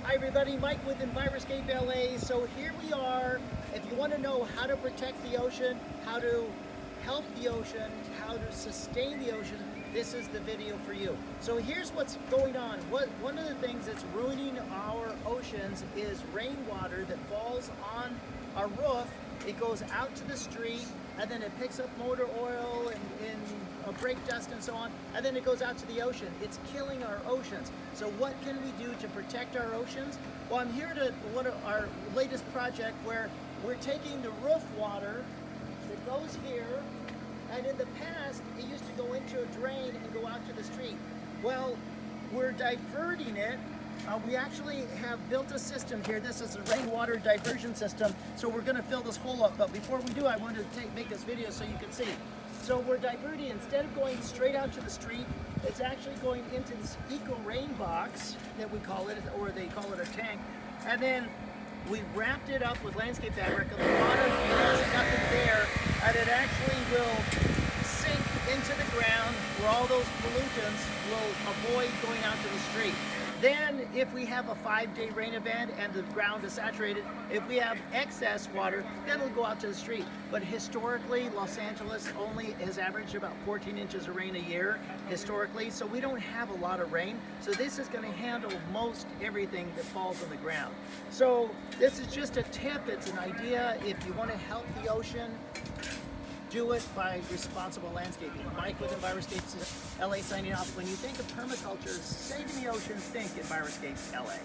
Hi everybody, Mike with Enviroscape LA. So here we are. If you want to know how to protect the ocean, how to help the ocean, how to sustain the ocean, this is the video for you. So here's what's going on. One of the things that's ruining our oceans is rainwater that falls on our roof. It goes out to the street and then it picks up motor oil and brake dust and so on, and then it goes out to the ocean. It's killing our oceans. So what can we do to protect our oceans? Well, I'm here to one of our latest project where we're taking the roof water that goes here, and in the past it used to go into a drain and go out to the street. Well, we're diverting it. We actually have built a system here. This is a rainwater diversion system. So we're going to fill this hole up. But before we do, I wanted to make this video so you can see. So we're diverting, instead of going straight out to the street, it's actually going into this eco rain box that we call it, or they call it a tank. And then we wrapped it up with landscape fabric. On the bottom, there's nothing there, and it actually will sink into the ground where all those pollutants will avoid going out to the street. Then, if we have a 5-day rain event and the ground is saturated, if we have excess water, then it'll go out to the street. But historically, Los Angeles only has averaged about 14 inches of rain a year, historically, so we don't have a lot of rain. So this is going to handle most everything that falls on the ground. So this is just a tip, it's an idea. If you want to help the ocean, do it by responsible landscaping. Mike with Enviroscape LA signing off. When you think of permaculture, saving the ocean, think Enviroscape LA.